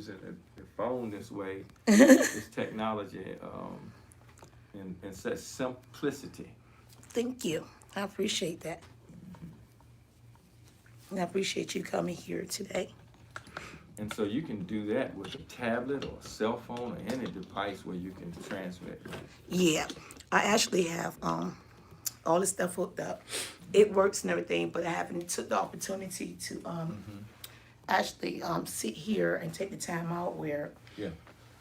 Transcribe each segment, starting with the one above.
using the phone this way, this technology, in such simplicity. Thank you. I appreciate that. And I appreciate you coming here today. And so you can do that with a tablet or a cell phone or any device where you can transmit. Yeah, I actually have all this stuff hooked up. It works and everything, but I haven't took the opportunity to actually sit here and take the time out where Yeah,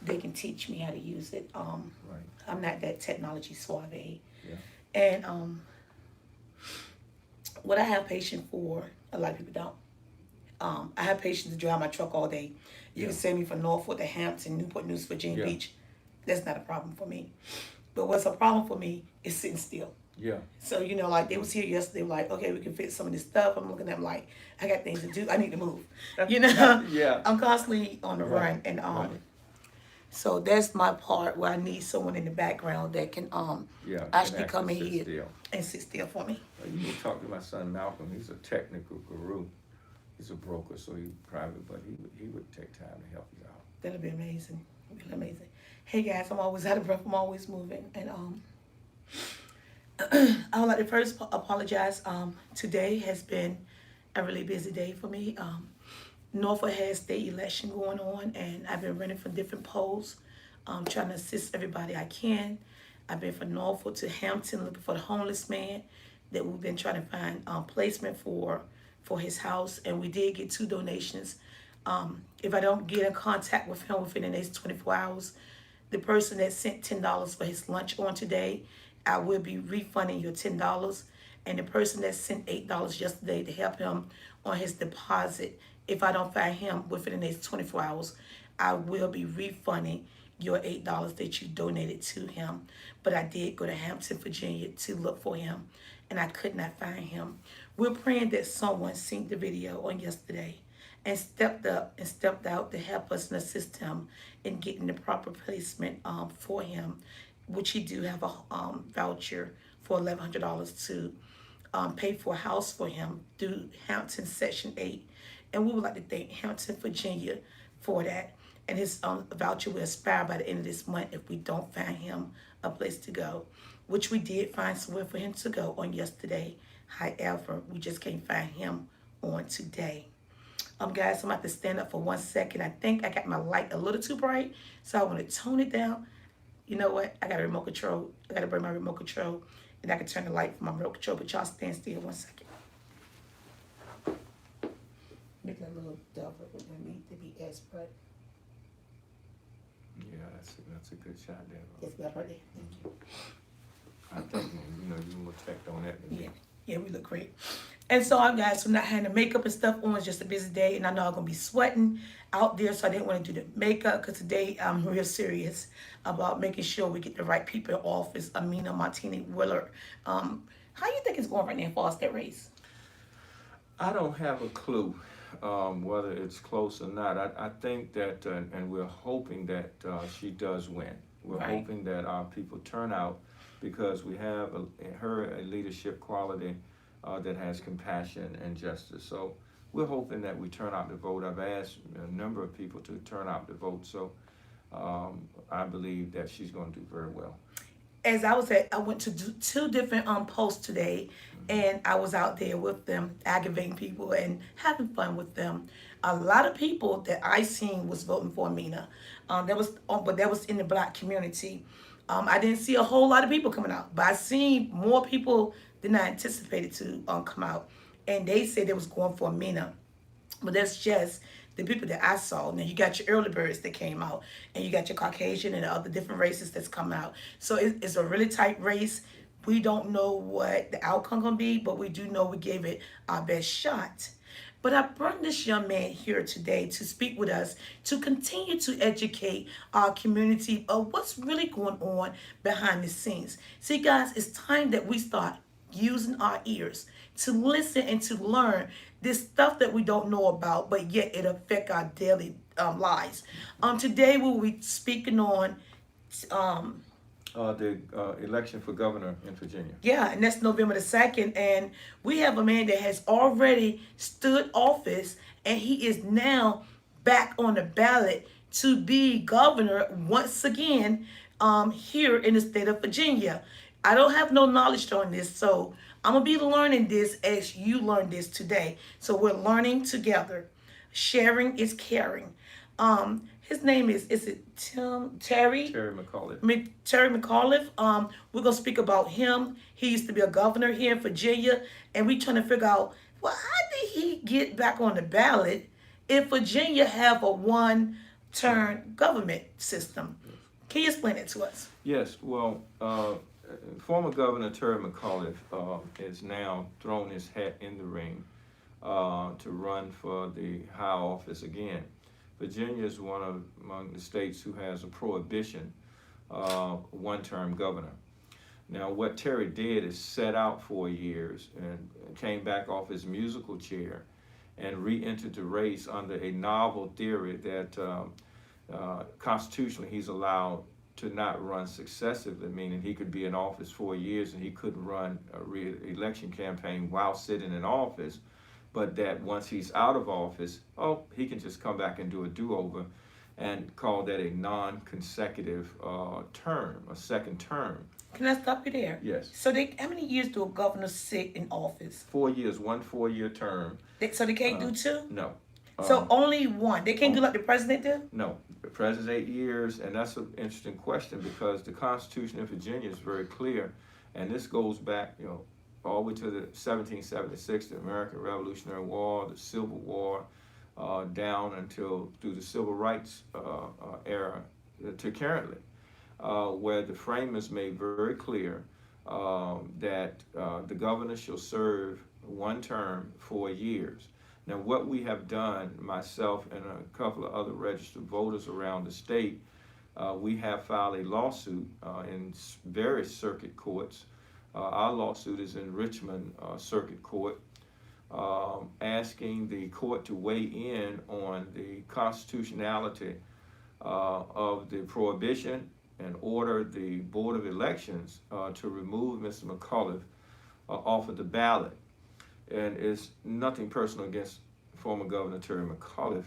they can teach me how to use it. right. I'm not that technology savvy, Yeah, and what I have patience for, a lot of people don't. I have patience to drive my truck all day. You yeah, can send me from Norfolk to Hampton, Newport News, Virginia yeah, Beach. That's not a problem for me. But what's a problem for me is sitting still. yeah, So, like they was here yesterday, like, okay, we can fix some of this stuff. I'm looking at them like, I got things to do. I need to move. yeah. I'm constantly on the Right, run. And right. so that's my part where I need someone in the background that can Yeah, can actually come in sit here still. and sit still for me. You can talk to my son Malcolm. He's a technical guru. He's a broker, so he's private, but he would take time to help you out. That'll be amazing. Really amazing. Hey guys, I'm always out of breath. I'm always moving. And I would like to first apologize. Today has been a really busy day for me. Norfolk has state election going on, and I've been running for different polls, trying to assist everybody I can. I've been from Norfolk to Hampton looking for the homeless man that we've been trying to find placement for his house, and we did get 2 donations. If I don't get in contact with him within the next 24 hours, the person that sent $10 for his lunch on today, I will be refunding your $10. And the person that sent $8 yesterday to help him on his deposit, if I don't find him within the next 24 hours, I will be refunding your $8 that you donated to him. But I did go to Hampton, Virginia to look for him, and I could not find him. We're praying that someone seen the video on yesterday and stepped up and stepped out to help us and assist him in getting the proper placement for him, which he do have a voucher for $1,100 to pay for a house for him through Hampton Section 8. And we would like to thank Hampton, Virginia for that. And his voucher will expire by the end of this month if we don't find him a place to go, which we did find somewhere for him to go on yesterday. However, we just can't find him on today. Guys, I'm about to stand up for 1 second. I think I got my light a little too bright, so I want to tone it down. You know what? I got a remote control. I got to bring my remote control, and I can turn the light for my remote control, but y'all stand still 1 second. Make a little double with the meat to be as bright. Yeah, that's a good shot there. Yes, about right there. Thank you. I think you more checked on that than me. Yeah, we look great. And so, guys, from not having the makeup and stuff on, it's just a busy day, and I know I'm gonna be sweating out there, so I didn't want to do the makeup because today I'm real serious about making sure we get the right people in office. Amina Martini Willard. How you think it's going right now for us, that race? I don't have a clue whether it's close or not. I think that, and we're hoping that she does win. We're Right. hoping that our people turn out because we have a leadership quality that has compassion and justice. So we're hoping that we turn out to vote. I've asked a number of people to turn out to vote. So I believe that she's going to do very well. As I was at, I went to do 2 different posts today, and I was out there with them, aggravating people and having fun with them. A lot of people that I seen was voting for Amina. But that was in the Black community. I didn't see a whole lot of people coming out, but I seen more people than I anticipated to come out, and they said they was going for Amina. But that's just the people that I saw. Now you got your early birds that came out, and you got your Caucasian and the other different races that's come out. So it's a really tight race. We don't know what the outcome gonna be, but we do know we gave it our best shot. But I brought this young man here today to speak with us, to continue to educate our community of what's really going on behind the scenes. See, guys, it's time that we start using our ears to listen and to learn this stuff that we don't know about, but yet it affects our daily lives. Today we will be speaking on The election for governor in Virginia. yeah, and that's November the 2nd. And we have a man that has already stood office, and he is now back on the ballot to be governor once again here in the state of Virginia. I don't have no knowledge on this, so I'm gonna be learning this as you learn this today. So we're learning together. Sharing is caring. His name is it Terry? Terry McAuliffe. Terry McAuliffe. We're gonna speak about him. He used to be a governor here in Virginia, and we trying to figure out, well, how did he get back on the ballot if Virginia have a one-term government system? Can you explain it to us? Yes, well, former Governor Terry McAuliffe is now thrown his hat in the ring to run for the high office again. Virginia is among the states who has a prohibition one-term governor. Now, what Terry did is set out 4 years and came back off his musical chair and re-entered the race under a novel theory that constitutionally he's allowed to not run successively, meaning he could be in office 4 years and he couldn't run a re-election campaign while sitting in office, but that once he's out of office, he can just come back and do a do-over and call that a non-consecutive term, a second term. Can I stop you there? Yes. So how many years do a governor sit in office? 4 years, 1 4-year term. So they can't do two? No. So only one. They can't do like the president do? No. The president's 8 years, and that's an interesting question because the Constitution in Virginia is very clear, and this goes back, all the way to the 1776, the American Revolutionary War, the Civil War, down until through the Civil Rights era to currently, where the framers made very clear that the governor shall serve one term 4 years. Now, what we have done, myself and a couple of other registered voters around the state, we have filed a lawsuit in various circuit courts. Our lawsuit is in Richmond Circuit Court, asking the court to weigh in on the constitutionality of the prohibition and order the Board of Elections to remove Mr. McAuliffe off of the ballot. And it's nothing personal against former Governor Terry McAuliffe.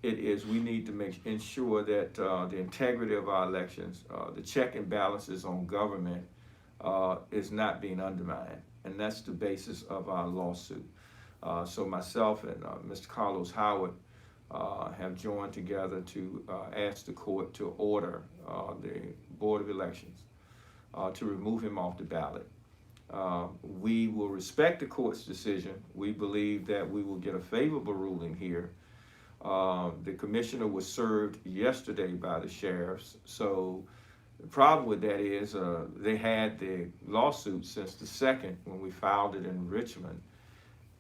It is we need to ensure that the integrity of our elections, the check and balances on government is not being undermined. And that's the basis of our lawsuit. So myself and Mr. Carlos Howard have joined together to ask the court to order the Board of Elections to remove him off the ballot. We will respect the court's decision. We believe that we will get a favorable ruling here. The commissioner was served yesterday by the sheriffs. So the problem with that is they had the lawsuit since the 2nd when we filed it in Richmond.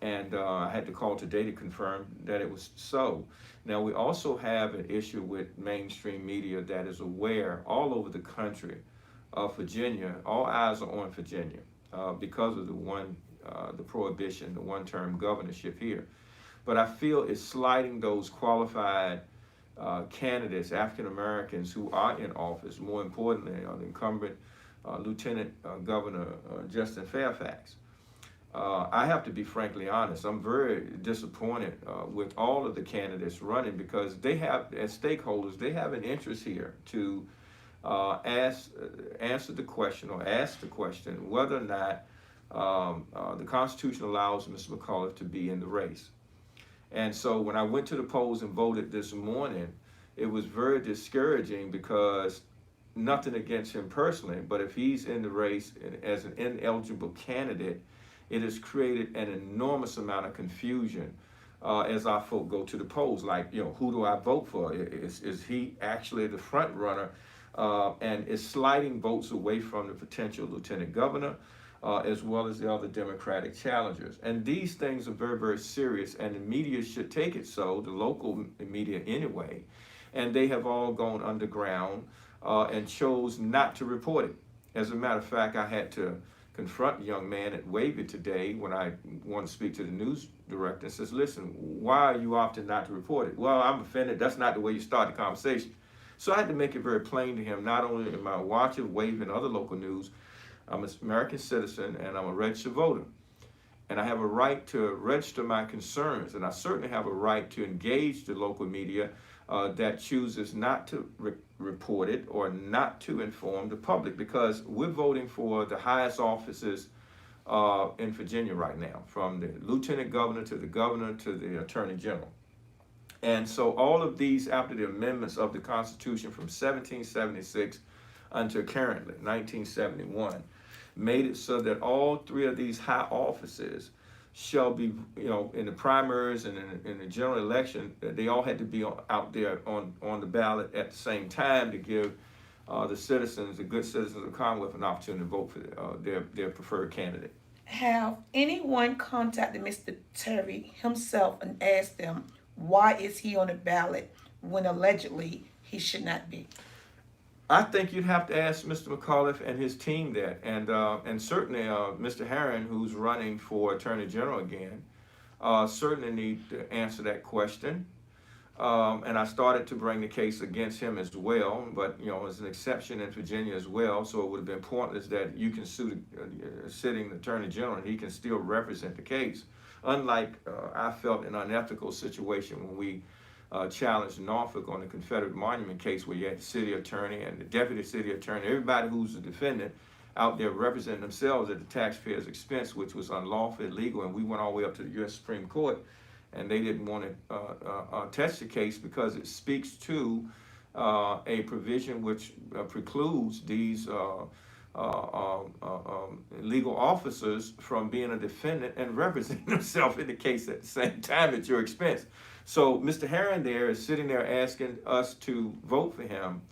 And I had to call today to confirm that it was so. Now, we also have an issue with mainstream media that is aware all over the country of Virginia. All eyes are on Virginia. Because of the prohibition, the one-term governorship here. But I feel it's sliding those qualified candidates, African Americans who are in office, more importantly, the incumbent Lieutenant Governor Justin Fairfax. I have to be frankly honest, I'm very disappointed with all of the candidates running because they have, as stakeholders, they have an interest here to answer the question or ask the question whether or not the Constitution allows Mr. McAuliffe to be in the race. And so when I went to the polls and voted this morning, it was very discouraging because nothing against him personally, but if he's in the race as an ineligible candidate, it has created an enormous amount of confusion as our folk go to the polls. Like, who do I vote for? Is he actually the front runner? And is sliding votes away from the potential lieutenant governor, as well as the other Democratic challengers. And these things are very, very serious, and the media should take it so, the local media anyway, and they have all gone underground and chose not to report it. As a matter of fact, I had to confront a young man at Wavy today when I wanted to speak to the news director and says, listen, why are you opting not to report it? Well, I'm offended. That's not the way you start the conversation. So I had to make it very plain to him, not only am I watching Wave and other local news, I'm an American citizen and I'm a registered voter. and I have a right to register my concerns, and I certainly have a right to engage the local media that chooses not to report it or not to inform the public, because we're voting for the highest offices in Virginia right now, from the lieutenant governor to the governor to the attorney general. And so all of these, after the amendments of the Constitution from 1776 until currently 1971, made it so that all three of these high offices shall be, in the primaries and in the general election, they all had to be out there on the ballot at the same time to give the citizens, the good citizens of the Commonwealth, an opportunity to vote for their preferred candidate. Have anyone contacted Mr. Terry himself and asked them why is he on the ballot when allegedly he should not be? I think you'd have to ask Mr. McAuliffe and his team that, and certainly Mr. Herron, who's running for Attorney General again, certainly need to answer that question. And I started to bring the case against him as well, but as an exception in Virginia as well, so it would have been pointless that you can sue the sitting Attorney General and he can still represent the case. Unlike I felt an unethical situation when we challenged Norfolk on the Confederate Monument case, where you had the city attorney and the deputy city attorney, everybody who's a defendant out there representing themselves at the taxpayers' expense, which was unlawful, illegal, and we went all the way up to the U.S. Supreme Court, and they didn't want to touch the case because it speaks to a provision which precludes these legal officers from being a defendant and representing themselves in the case at the same time at your expense. So Mr. Herron there is sitting there asking us to vote for him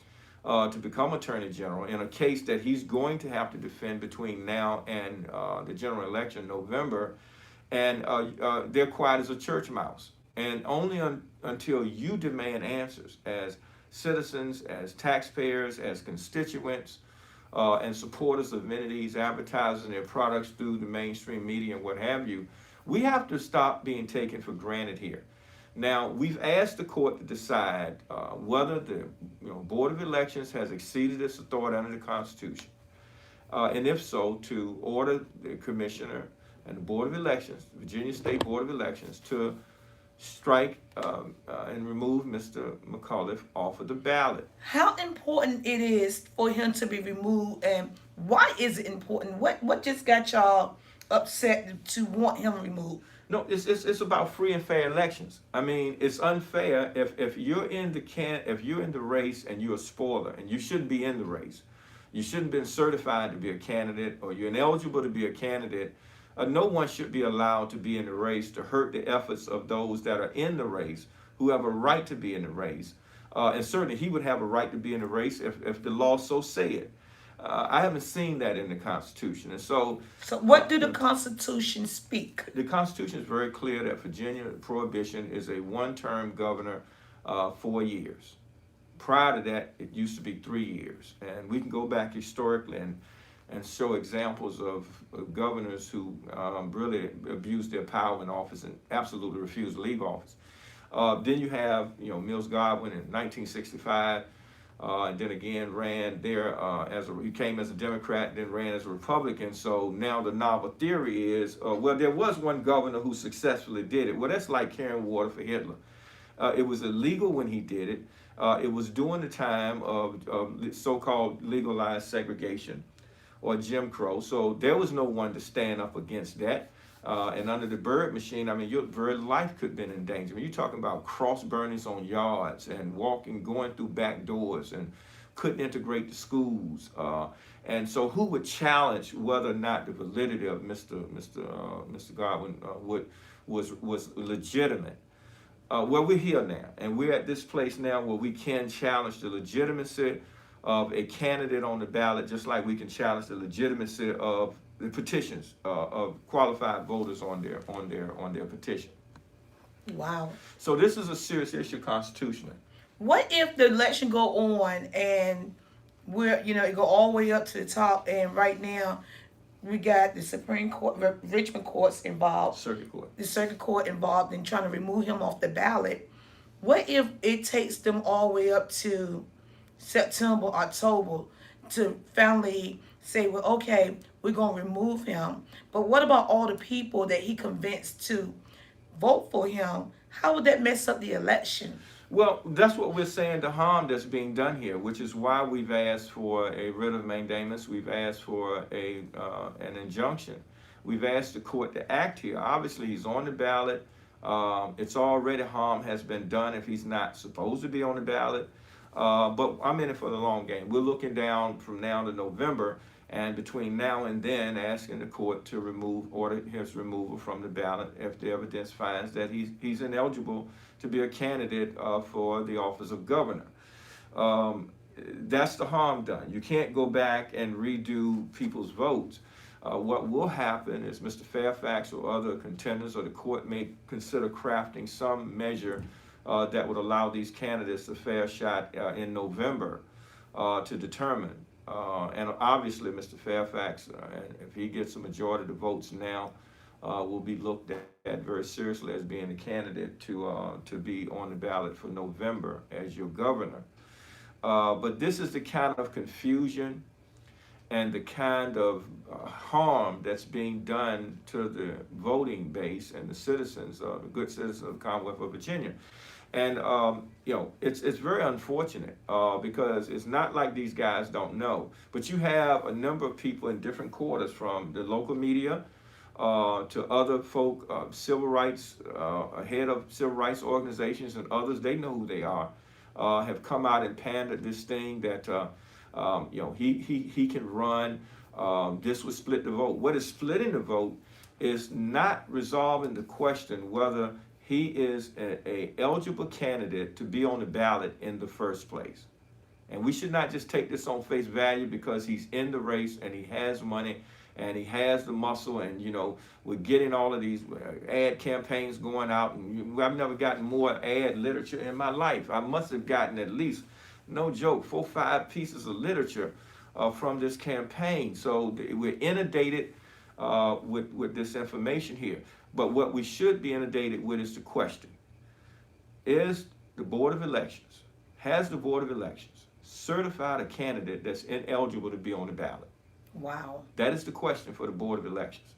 to become Attorney General in a case that he's going to have to defend between now and the general election in November. And they're quiet as a church mouse. And only until you demand answers as citizens, as taxpayers, as constituents, and supporters of entities advertising their products through the mainstream media and what have you, we have to stop being taken for granted here. Now, we've asked the court to decide whether the Board of Elections has exceeded its authority under the Constitution, and if so, to order the commissioner and the Board of Elections, the Virginia State Board of Elections, to strike and remove Mr. McAuliffe off of the ballot. How important it is for him to be removed, and why is it important? What just got y'all upset to want him removed? No, it's about free and fair elections. I mean, it's unfair if you're in the race and you're a spoiler and you shouldn't be in the race. You shouldn't have been certified to be a candidate, or you're ineligible to be a candidate. No one should be allowed to be in the race to hurt the efforts of those that are in the race, who have a right to be in the race. And certainly he would have a right to be in the race if the law so said. I haven't seen that in the Constitution. And so what do the Constitution speak? The Constitution is very clear that Virginia prohibition is a one-term governor, 4 years. Prior to that, it used to be 3 years. And we can go back historically and show examples of governors who really abused their power in office and absolutely refused to leave office. Then you have, Mills Godwin in 1965, and then again ran there he came as a Democrat, then ran as a Republican. So now the novel theory is, well, there was one governor who successfully did it. Well, that's like carrying water for Hitler. It was illegal when he did it. It was during the time of so-called legalized segregation, or Jim Crow. So there was no one to stand up against that. And under the Bird machine, I mean, your very life could have been in danger. I mean, you're talking about cross burnings on yards and going through back doors, and couldn't integrate the schools. And so who would challenge whether or not the validity of Mr. Godwin was legitimate? Well, we're here now, and we're at this place now where we can challenge the legitimacy of a candidate on the ballot, just like we can challenge the legitimacy of the petitions of qualified voters on their petition. Wow. So this is a serious issue constitutionally. What if the election go on and it go all the way up to the top, and right now we got the Supreme Court, Richmond courts involved, the circuit court involved in trying to remove him off the ballot? What if it takes them all the way up to September, October to finally say, well, okay, we're going to remove him. But what about all the people that he convinced to vote for him? How would that mess up the election? Well, that's what we're saying, the harm that's being done here, which is why we've asked for a writ of mandamus. We've asked for an injunction. We've asked the court to act here. Obviously, he's on the ballot. It's already harm has been done if he's not supposed to be on the ballot. But I'm in it for the long game. We're looking down from now to November, and between now and then, asking the court to order his removal from the ballot if the evidence finds that he's ineligible to be a candidate for the office of governor. That's the harm done. You can't go back and redo people's votes. What will happen is Mr. Fairfax or other contenders or the court may consider crafting some measure that would allow these candidates a fair shot in November to determine. And obviously, Mr. Fairfax, if he gets a majority of the votes now, will be looked at very seriously as being a candidate to be on the ballot for November as your governor. But this is the kind of confusion and the kind of harm that's being done to the voting base and the citizens, the good citizens of the Commonwealth of Virginia. And it's very unfortunate because it's not like these guys don't know. But you have a number of people in different quarters, from the local media to other folk, civil rights, head of civil rights organizations and others. They know who they are. Have come out and pandered this thing that he can run. This would split the vote. What is splitting the vote is not resolving the question whether he is a eligible candidate to be on the ballot in the first place. And we should not just take this on face value because he's in the race and he has money and he has the muscle, and we're getting all of these ad campaigns going out, and I've never gotten more ad literature in my life. I must have gotten at least, no joke, 4 or 5 pieces of literature from this campaign. So we're inundated with this information here. But what we should be inundated with is the question: has the Board of Elections certified a candidate that's ineligible to be on the ballot? Wow. That is the question for the Board of Elections.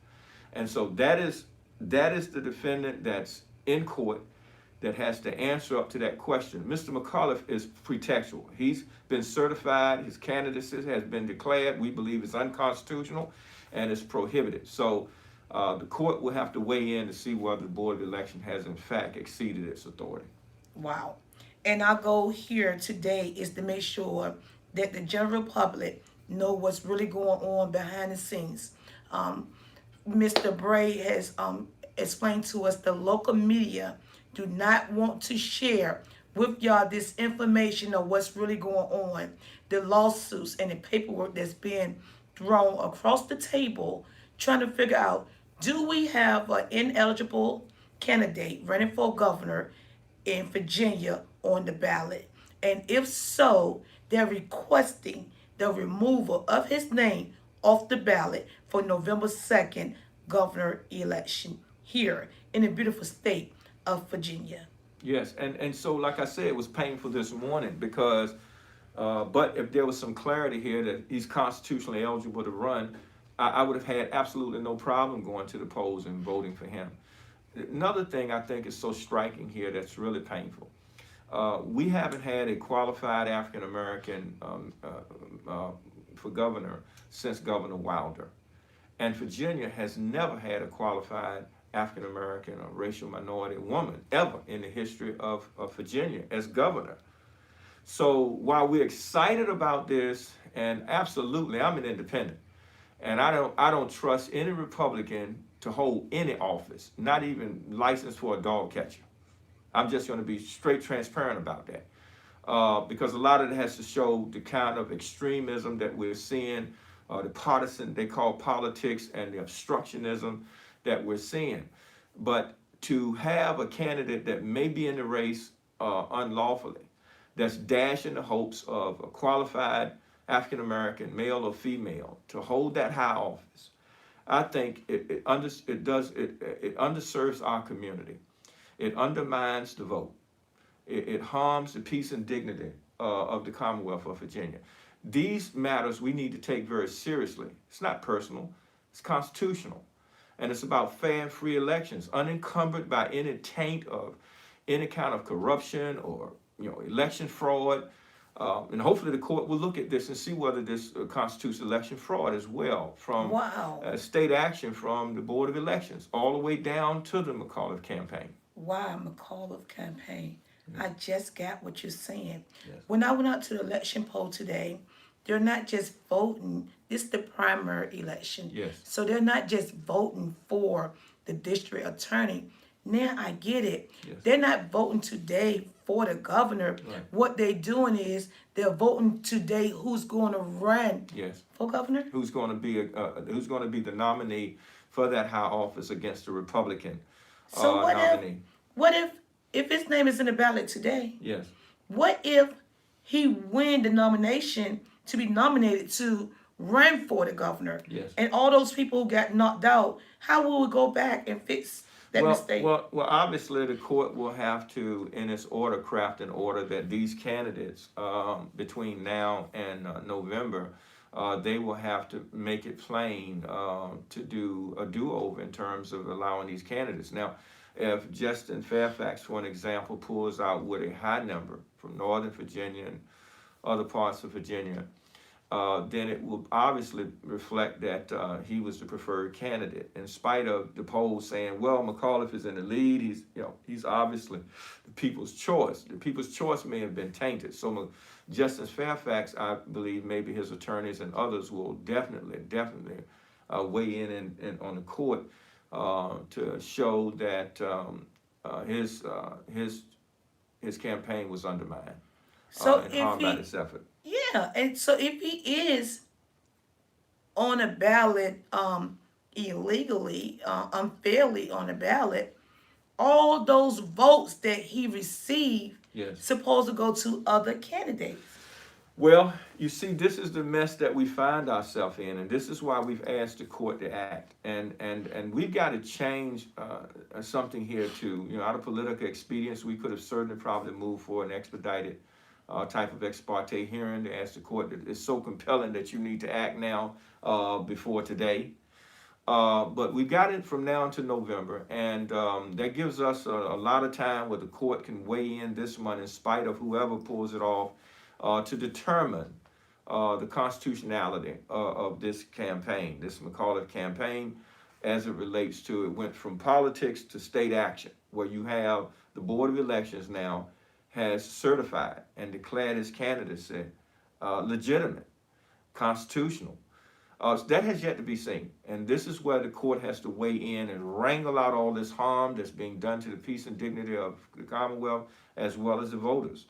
And so that is the defendant that's in court that has to answer up to that question. Mr. McAuliffe is pretextual. He's been certified. His candidacy has been declared. We believe it's unconstitutional and it's prohibited. So the court will have to weigh in to see whether the Board of Election has in fact exceeded its authority. Wow. And our goal here today is to make sure that the general public know what's really going on behind the scenes. Mr. Bray has explained to us the local media do not want to share with y'all this information of what's really going on, the lawsuits and the paperwork that's being thrown across the table, trying to figure out, do we have an ineligible candidate running for governor in Virginia on the ballot? And if so, they're requesting the removal of his name off the ballot for November 2nd governor election here in the beautiful state of Virginia. Yes, and so like I said, it was painful this morning because, but if there was some clarity here that he's constitutionally eligible to run, I would have had absolutely no problem going to the polls and voting for him. Another thing I think is so striking here that's really painful. We haven't had a qualified African American for governor since Governor Wilder. And Virginia has never had a qualified African American or racial minority woman ever in the history of Virginia as governor. So while we're excited about this, and absolutely, I'm an independent, and I don't trust any Republican to hold any office, not even licensed for a dog catcher. I'm just going to be straight transparent about that. Because a lot of it has to show the kind of extremism that we're seeing, the partisan, they call politics, and the obstructionism that we're seeing. But to have a candidate that may be in the race unlawfully, that's dashing the hopes of a qualified African American, male or female, to hold that high office, I think it underserves our community. It undermines the vote. It harms the peace and dignity of the Commonwealth of Virginia. these matters we need to take very seriously. It's not personal, it's constitutional. And it's about fair and free elections, unencumbered by any taint of any kind of corruption or election fraud. And hopefully the court will look at this and see whether this constitutes election fraud as well, from Wow. state action from the Board of Elections all the way down to the McAuliffe campaign. Wow, McAuliffe campaign. I just got what you're saying. Yes. When I went out to the election poll today, they're not just voting. This is the primary election. Yes. So they're not just voting for the district attorney. Now I get it. Yes. They're not voting today for the governor. Right. What they're doing is they're voting today who's going to run Yes. for governor. Who's going to be the nominee for that high office against the Republican So nominee? what if his name is in the ballot today? Yes. What if he win the nomination to be nominated to run for the governor? Yes. And all those people who got knocked out, how will we go back and fix that mistake? Well, obviously the court will have to, in its order, craft an order that these candidates, between now and November, they will have to make it plain to do a do-over in terms of allowing these candidates. Now, if Justin Fairfax, for an example, pulls out with a high number from Northern Virginia and other parts of Virginia, then it will obviously reflect that he was the preferred candidate, in spite of the polls saying, well, McAuliffe is in the lead. He's obviously the people's choice. The people's choice may have been tainted. So Justice Fairfax, I believe, maybe his attorneys and others will definitely weigh in on the court to show that his campaign was undermined and harmed by this effort. Yeah, and so if he is on a ballot illegally, unfairly on a ballot, all those votes that he received Yes. supposed to go to other candidates. Well, you see, this is the mess that we find ourselves in, and this is why we've asked the court to act. And we've got to change something here too. Out of political expedience, we could have certainly probably moved for an expedited type of ex parte hearing to ask the court that it's so compelling that you need to act now before today. But we got it from now until November, and that gives us a lot of time where the court can weigh in this month in spite of whoever pulls it off to determine the constitutionality of this campaign, this McAuliffe campaign, as it relates to it went from politics to state action, where you have the Board of Elections now has certified and declared his candidacy legitimate, constitutional. That has yet to be seen. And this is where the court has to weigh in and wrangle out all this harm that's being done to the peace and dignity of the Commonwealth as well as the voters.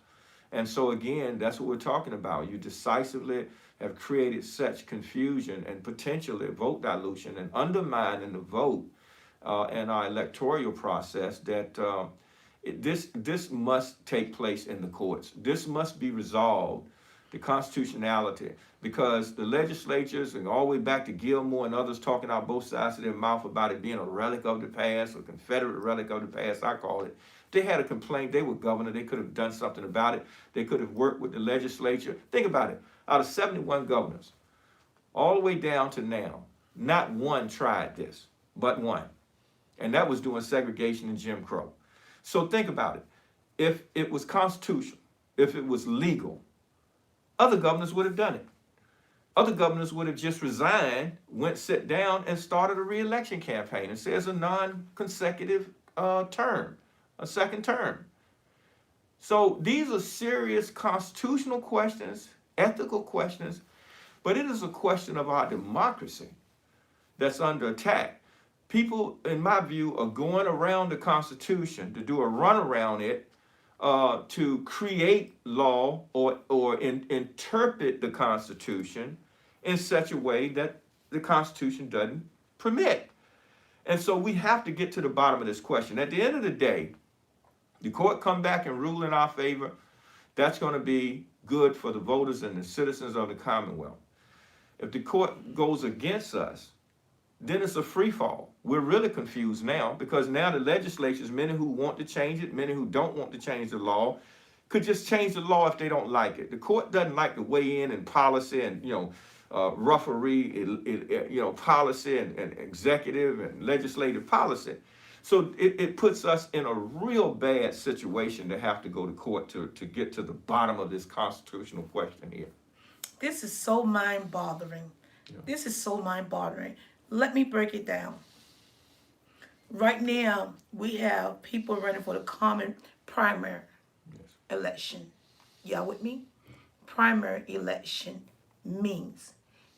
And so again, that's what we're talking about. You decisively have created such confusion and potentially vote dilution and undermining the vote and our electoral process that this must take place in the courts. This must be resolved, the constitutionality, because the legislatures, and all the way back to Gilmore and others talking out both sides of their mouth about it being a relic of the past, a Confederate relic of the past, I call it. They had a complaint. They were governor. They could have done something about it. They could have worked with the legislature. Think about it. Out of 71 governors, all the way down to now, not one tried this, but one. And that was doing segregation and Jim Crow. So think about it. If it was constitutional, if it was legal, other governors would have done it. Other governors would have just resigned, went sit down, and started a re-election campaign and says a non-consecutive term, a second term. So these are serious constitutional questions, ethical questions, but it is a question of our democracy that's under attack. People, in my view, are going around the Constitution to do a run around it, to create law or interpret the Constitution in such a way that the Constitution doesn't permit. And so we have to get to the bottom of this question. At the end of the day, the court come back and rule in our favor. That's going to be good for the voters and the citizens of the Commonwealth. If the court goes against us, then it's a free fall. We're really confused now because now the legislatures, many who want to change it, many who don't want to change the law, could just change the law if they don't like it. The court doesn't like to weigh in policy and, referee, policy and executive and legislative policy. So it puts us in a real bad situation to have to go to court to get to the bottom of this constitutional question here. This is so mind-boggling. Yeah. This is so mind-boggling. Let me break it down. Right now, we have people running for the common primary election. Y'all with me? Primary election means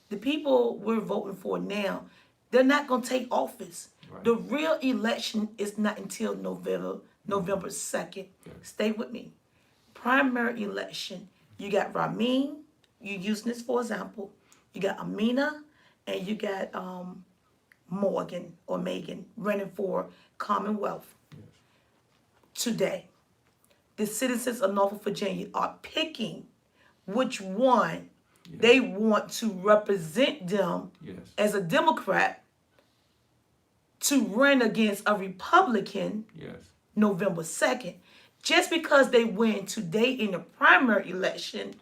the people we're voting for now, they're not going to take office. Right. The real election is not until November 2nd. Yeah. Stay with me. Primary election, you got Ramin, you using this for example, you got Amina, and you got Morgan or Megan running for Commonwealth. Yes. Today, the citizens of Norfolk, Virginia are picking which one they want to represent them as a Democrat to run against a Republican November 2nd. Just because they win today in the primary election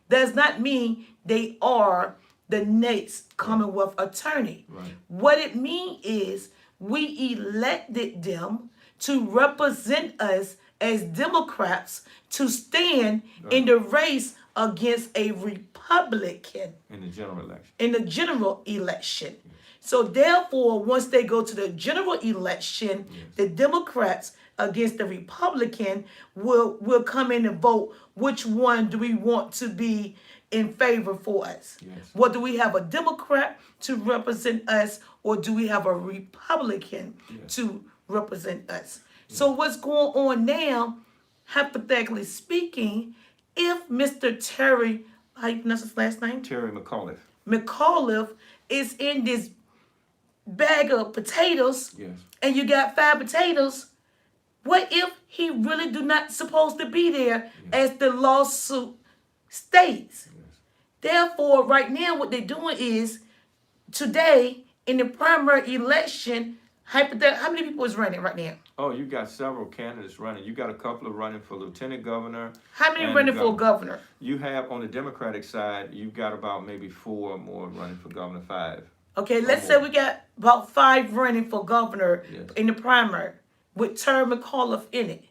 does not mean they are the next Commonwealth attorney. What it means is we elected them to represent us as Democrats to stand in the race against a Republican in the general election. So therefore, once they go to the general election, the Democrats against the Republican will come in and vote which one do we want to be in favor for us. What do we have, a Democrat to represent us, or do we have a Republican to represent us? So what's going on now, hypothetically speaking, if Mr. Terry, how you pronounce his last name? Terry McAuliffe. McAuliffe is in this bag of potatoes, and you got 5 potatoes. What if he really do not supposed to be there as the lawsuit states? Therefore, right now what they're doing is, today in the primary election, hypothetically, how many people is running right now? Oh, you got several candidates running. You got a couple of running for lieutenant governor. How many running for governor? You have, on the Democratic side, you've got about maybe 4 more running for governor, 5. Okay, let's say we got about 5 running for governor in the primary with Terry McAuliffe in it.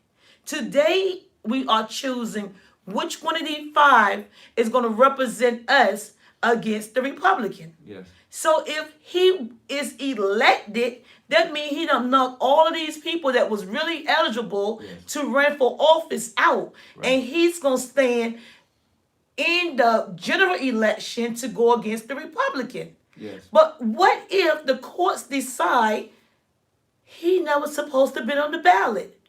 Today, we are choosing which one of these 5 is going to represent us against the Republican. So if he is elected, that means he done knocked all of these people that was really eligible to run for office out. And he's going to stand in the general election to go against the Republican. But what if the courts decide he never supposed to have been on the ballot?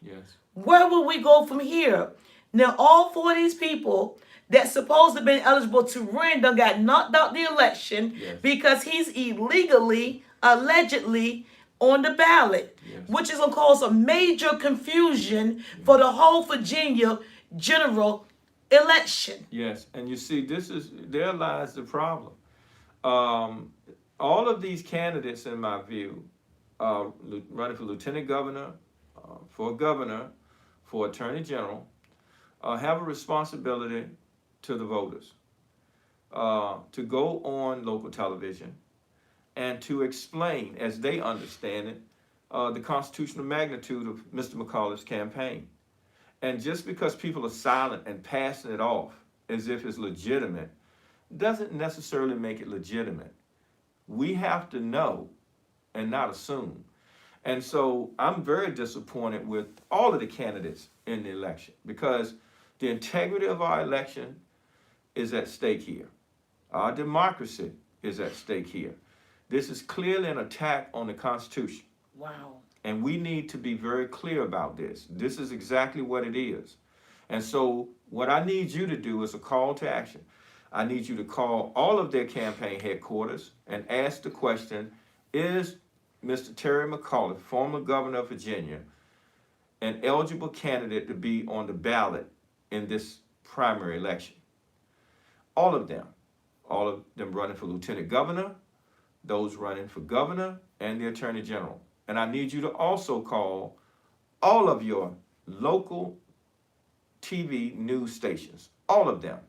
Where will we go from here? Now, all 4 of these people that's supposed to have been eligible to run done got knocked out the election because he's illegally, allegedly, on the ballot, which is going to cause a major confusion for the whole Virginia general election. And you see, there lies the problem. All of these candidates, in my view, running for lieutenant governor, for governor, for attorney general, have a responsibility to the voters to go on local television and to explain, as they understand it, the constitutional magnitude of Mr. McAuliffe's campaign. And just because people are silent and passing it off as if it's legitimate doesn't necessarily make it legitimate. We have to know and not assume. And so I'm very disappointed with all of the candidates in the election, because the integrity of our election is at stake here. Our democracy is at stake here. This is clearly an attack on the Constitution. And we need to be very clear about this. This is exactly what it is. And so what I need you to do is a call to action. I need you to call all of their campaign headquarters and ask the question, is Mr. Terry McAuliffe, former governor of Virginia, an eligible candidate to be on the ballot in this primary election? All of them running for lieutenant governor, those running for governor, and the attorney general. And I need you to also call all of your local TV news stations, all of them.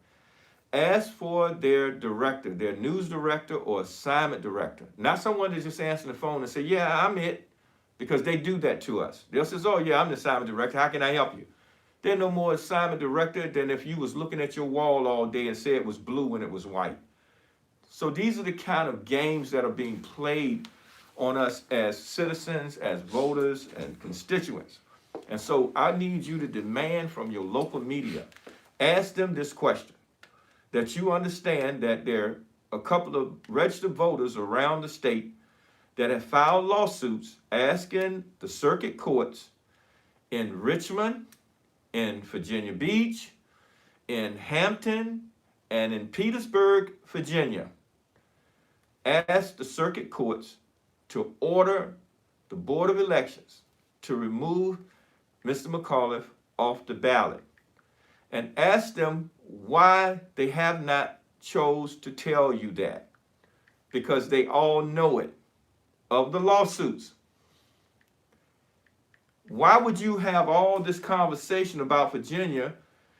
Ask for their director, their news director or assignment director. Not someone that just answers the phone and say, yeah, I'm it, because they do that to us. They'll say, oh yeah, I'm the assignment director. How can I help you? They're no more assignment director than if you was looking at your wall all day and said it was blue when it was white. So these are the kind of games that are being played on us as citizens, as voters, and constituents. And so I need you to demand from your local media, ask them this question, that you understand that there are a couple of registered voters around the state that have filed lawsuits asking the circuit courts in Richmond, in Virginia Beach, in Hampton, and in Petersburg, Virginia, ask the circuit courts to order the Board of Elections to remove Mr. McAuliffe off the ballot, and ask them why they have not chose to tell you that, because they all know it, of the lawsuits. Why would you have all this conversation about Virginia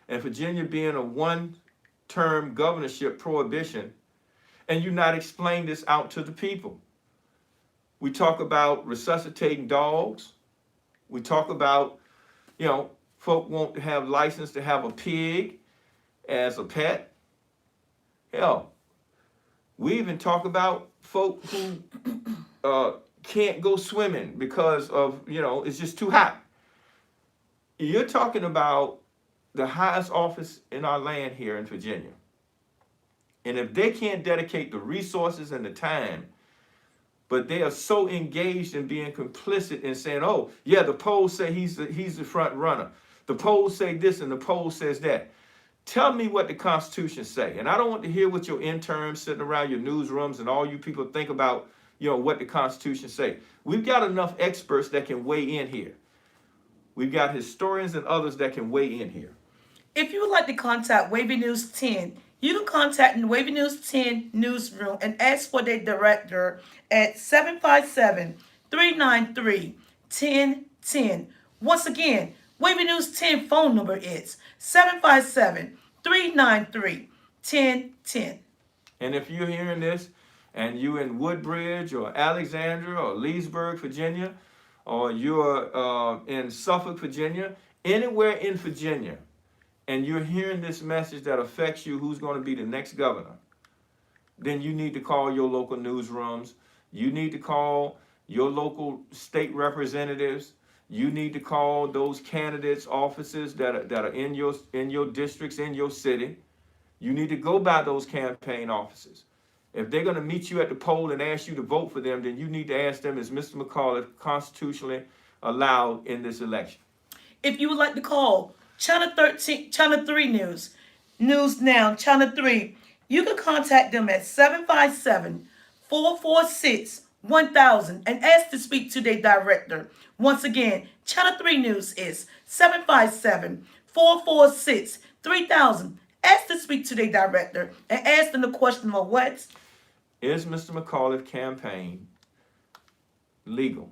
and Virginia being a one-term governorship prohibition, and you not explain this out to the people? We talk about resuscitating dogs. We talk about, folk won't have license to have a pig as a pet. Hell, we even talk about folk who can't go swimming because of, it's just too hot. You're talking about the highest office in our land here in Virginia. And if they can't dedicate the resources and the time, but they are so engaged in being complicit in saying, oh, yeah, the polls say he's the front runner. The polls say this and the poll says that. Tell me what the Constitution say. And I don't want to hear what your interns sitting around your newsrooms and all you people think about, what the Constitution say. We've got enough experts that can weigh in here. We've got historians and others that can weigh in here. If you would like to contact Wavy News 10, you can contact the Wavy News 10 newsroom and ask for their director at 757-393-1010. Once again, Wavy News 10 phone number is 757-393-1010. And if you're hearing this and you're in Woodbridge or Alexandria or Leesburg, Virginia, or you're in Suffolk, Virginia, anywhere in Virginia, and you're hearing this message that affects you, who's going to be the next governor, then you need to call your local newsrooms. You need to call your local state representatives. You need to call those candidates' offices that are in your districts, in your city. You need to go by those campaign offices. If they're going to meet you at the poll and ask you to vote for them, then you need to ask them, is Mr. McAuliffe constitutionally allowed in this election? If you would like to call Channel 3 News Now, Channel 3, you can contact them at 757-446-1000 and ask to speak to their director. Once again, Channel 3 News is 757-446-3000. Ask to speak to their director and ask them the question of what? Is Mr. McAuliffe campaign legal?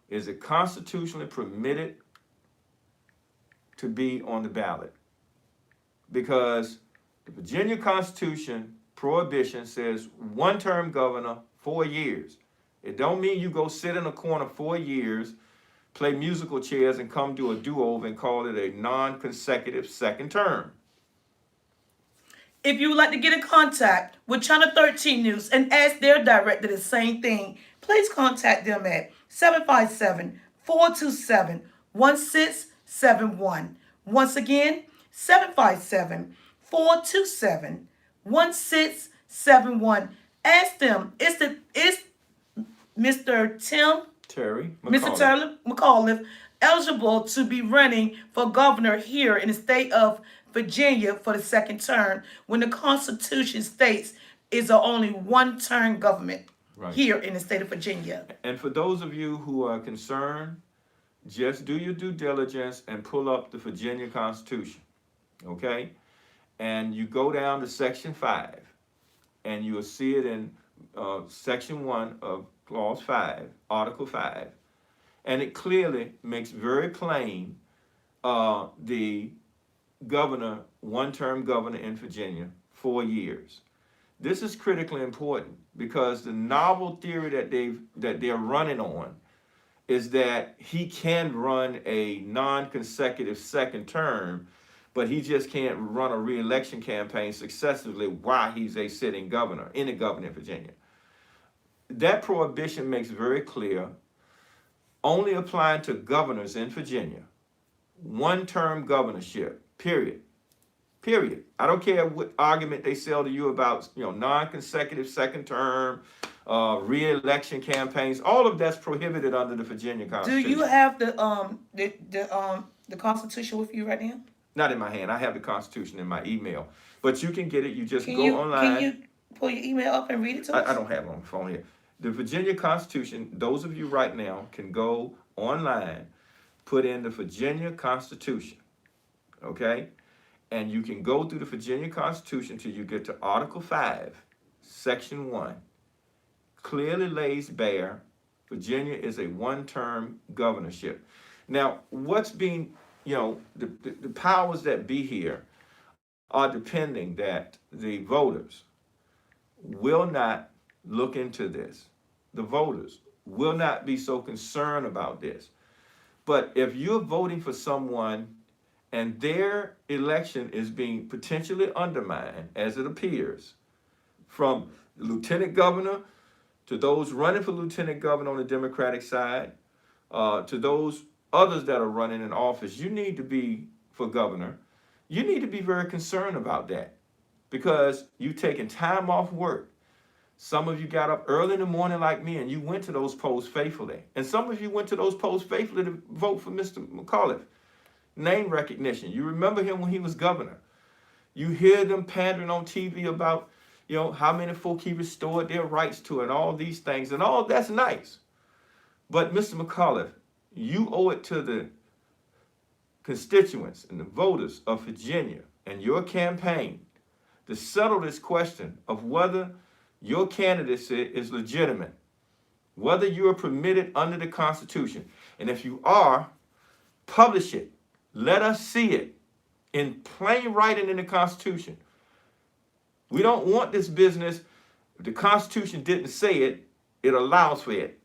Is it constitutionally permitted to be on the ballot? Because the Virginia Constitution prohibition says one-term governor, 4 years. It don't mean you go sit in a corner 4 years, play musical chairs, and come do a do-over and call it a non-consecutive second term. If you would like to get in contact with Channel 13 News and ask their director the same thing, please contact them at 757-427-1671. Once again, 757-427-1671. Ask them, is Mr. Terry McAuliffe eligible to be running for governor here in the state of Virginia for the second term, when the Constitution states is a only one-term government here in the state of Virginia. And for those of you who are concerned, just do your due diligence and pull up the Virginia Constitution, okay? And you go down to Section 5, and you'll see it in Section 1 of Clause 5, Article 5. And it clearly makes very plain the governor, one-term governor in Virginia, 4 years. This is critically important because the novel theory that they're running on is that he can run a non-consecutive second term, but he just can't run a re-election campaign successfully while he's a sitting governor, any governor in Virginia. That prohibition makes very clear, only applying to governors in Virginia, one-term governorship, period. Period. I don't care what argument they sell to you about, non-consecutive second term, re-election campaigns. All of that's prohibited under the Virginia Do Constitution. you have the Constitution with you right now? Not in my hand. I have the Constitution in my email, but you can get it. You just Can go you online. can you pull your email up and read it to us? I don't have it on the phone here. The Virginia Constitution. Those of you right now can go online, put in the Virginia Constitution, okay? And you can go through the Virginia Constitution till you get to Article 5, Section 1. Clearly lays bare Virginia is a one-term governorship. Now, what's being, the powers that be here are depending that the voters will not look into this. The voters will not be so concerned about this. But if you're voting for someone and their election is being potentially undermined, as it appears, from the lieutenant governor to those running for lieutenant governor on the Democratic side, to those others that are running in office, you need to be for governor. You need to be very concerned about that because you've taken time off work. Some of you got up early in the morning like me and you went to those polls faithfully. And some of you went to those polls faithfully to vote for Mr. McAuliffe. Name recognition. You remember him when he was governor. You hear them pandering on TV about, how many folk he restored their rights to and all these things. And all that's nice. But Mr. McAuliffe, you owe it to the constituents and the voters of Virginia and your campaign to settle this question of whether your candidacy is legitimate, whether you are permitted under the Constitution. And if you are, publish it. Let us see it in plain writing in the Constitution. We don't want this business. If the Constitution didn't say it, it allows for it.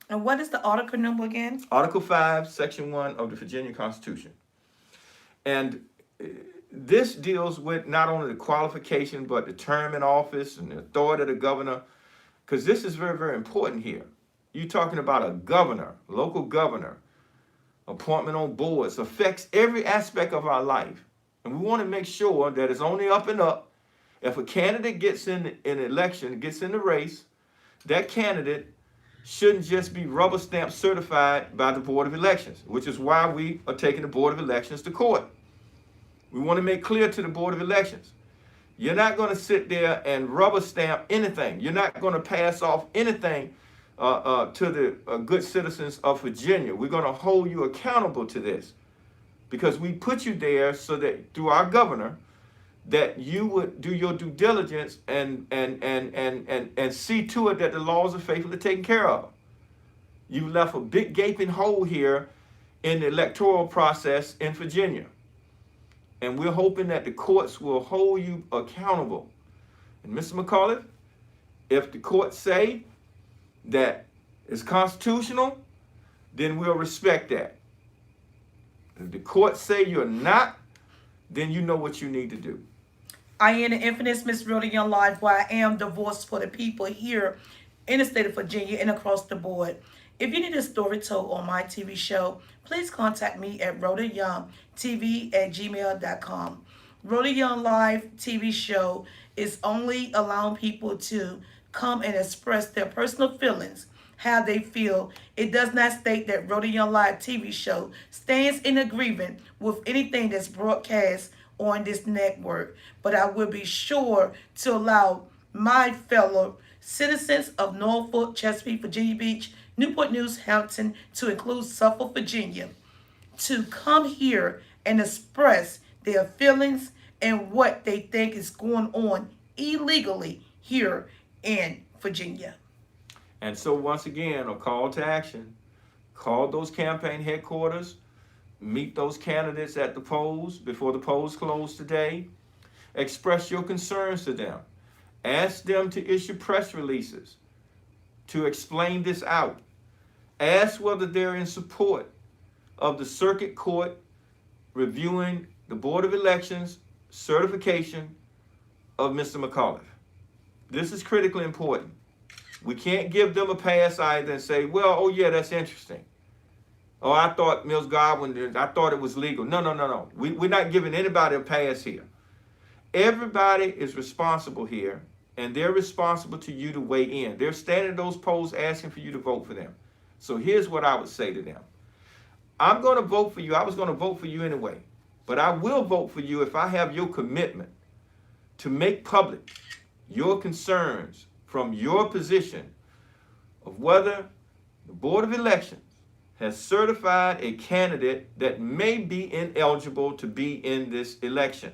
And what is the article number again? Article 5, Section 1 of the Virginia Constitution. And this deals with not only the qualification, but the term in office and the authority of the governor, because this is very, very important here. You're talking about a governor, local governor, appointment on boards, affects every aspect of our life. And we want to make sure that it's only up and up. If a candidate gets in an election, gets in the race, that candidate shouldn't just be rubber stamp certified by the Board of Elections, which is why we are taking the Board of Elections to court. We want to make clear to the Board of Elections, you're not going to sit there and rubber stamp anything. You're not going to pass off anything to the good citizens of Virginia. We're going to hold you accountable to this because we put you there so that through our governor, that you would do your due diligence and see to it that the laws are faithfully taken care of. You left a big gaping hole here in the electoral process in Virginia. And we're hoping that the courts will hold you accountable. And Mr. McAuliffe, if the courts say that it's constitutional, then we'll respect that. If the courts say you're not, then you know what you need to do. I am the infamous Miss RhodaYoungTV, where I am the voice for the people here in the state of Virginia and across the board. If you need a story told on my TV show, please contact me at RhodaYoungTV@gmail.com. RhodaYoungTV TV show is only allowing people to come and express their personal feelings, how they feel. It does not state that RhodaYoungTV TV show stands in agreement with anything that's broadcast on this network, but I will be sure to allow my fellow citizens of Norfolk, Chesapeake, Virginia Beach, Newport News, Hampton, to include Suffolk, Virginia, to come here and express their feelings and what they think is going on illegally here in Virginia. And so once again, a call to action. Call those campaign headquarters. Meet those candidates at the polls before the polls close today. Express your concerns to them. Ask them to issue press releases to explain this out. Ask whether they're in support of the circuit court reviewing the Board of Elections certification of Mr. McAuliffe. This is critically important. We can't give them a pass either and say, well, oh yeah, that's interesting. Oh, I thought Mills Godwin, I thought it was legal. No. We're not giving anybody a pass here. Everybody is responsible here, and they're responsible to you to weigh in. They're standing at those polls asking for you to vote for them. So here's what I would say to them. I'm going to vote for you. I was going to vote for you anyway. But I will vote for you if I have your commitment to make public your concerns from your position of whether the Board of Elections has certified a candidate that may be ineligible to be in this election.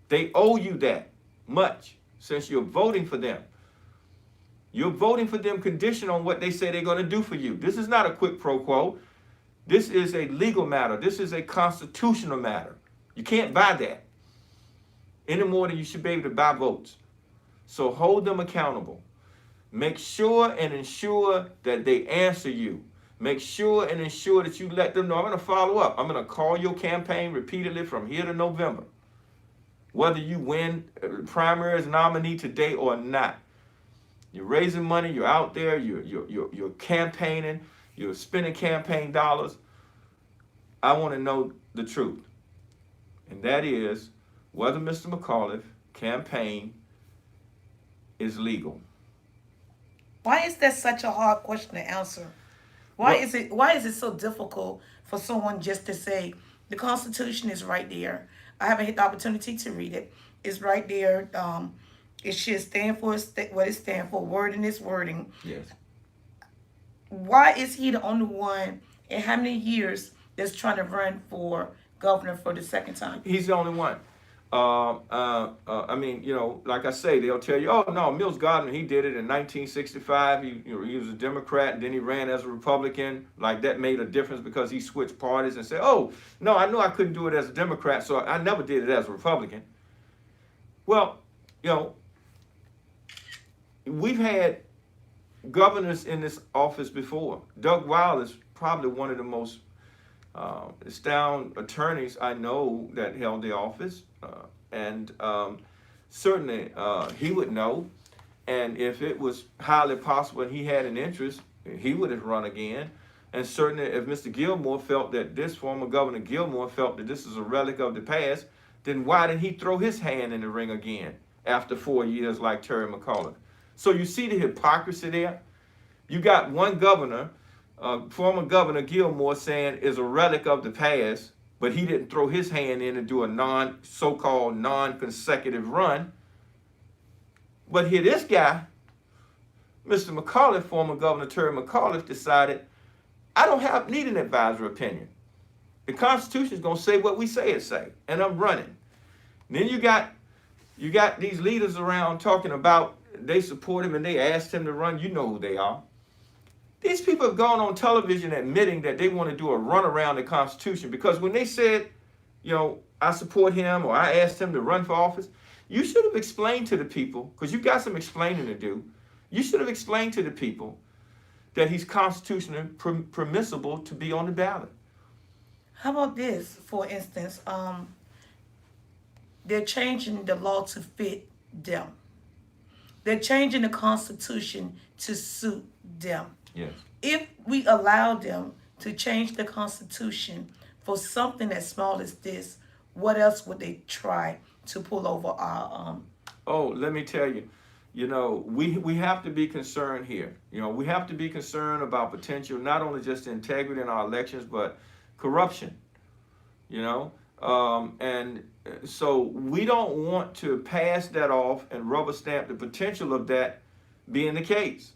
They owe you that much since you're voting for them. You're voting for them conditioned on what they say they're going to do for you. This is not a quid pro quo. This is a legal matter. This is a constitutional matter. You can't buy that any more than you should be able to buy votes. So hold them accountable. Make sure and ensure that they answer you. Make sure and ensure that you let them know. I'm going to follow up. I'm going to call your campaign repeatedly from here to November. Whether you win primary as nominee today or not. You're raising money. You're out there. You're campaigning. You're spending campaign dollars. I want to know the truth. And that is whether Mr. McAuliffe campaign is legal. Why is that such a hard question to answer? Why is it so difficult for someone just to say the Constitution is right there? I haven't had the opportunity to read it. It's right there. It should stand for what it stands for. Wording is wording. Yes. Why is he the only one in how many years that's trying to run for governor for the second time? He's the only one. I mean, you know, like I say, they'll tell you, oh no, Mills Godwin, he did it in 1965. He was a Democrat, and then he ran as a Republican. Like that made a difference because he switched parties and said, oh no, I knew I couldn't do it as a Democrat, so I never did it as a Republican. Well, you know, we've had governors in this office before. Doug Wilde is probably one of the most astounding attorneys I know that held the office, and certainly he would know. And if it was highly possible and he had an interest, he would have run again. And certainly if Mr. Gilmore felt that this former Governor Gilmore felt that this is a relic of the past, then why didn't he throw his hand in the ring again after 4 years like Terry McAuliffe? So you see the hypocrisy there? You got one governor, former Governor Gilmore, saying is a relic of the past, but he didn't throw his hand in and do a so-called non-consecutive run. But here this guy, Mr. McAuliffe, former Governor Terry McAuliffe, decided, I don't need an advisory opinion. The Constitution is going to say what we say it say, and I'm running. And then you got these leaders around talking about they support him and they asked him to run. You know who they are. These people have gone on television admitting that they want to do a run around the Constitution, because when they said, you know, I support him or I asked him to run for office, you should have explained to the people, because you've got some explaining to do, you should have explained to the people that he's constitutionally permissible to be on the ballot. How about this, for instance? They're changing the law to fit them. They're changing the Constitution to suit them. Yes. If we allow them to change the Constitution for something as small as this, what else would they try to pull over our Oh, let me tell you, you know, we have to be concerned here. You know, we have to be concerned about potential, not only just integrity in our elections, but corruption, you know. And so we don't want to pass that off and rubber stamp the potential of that being the case.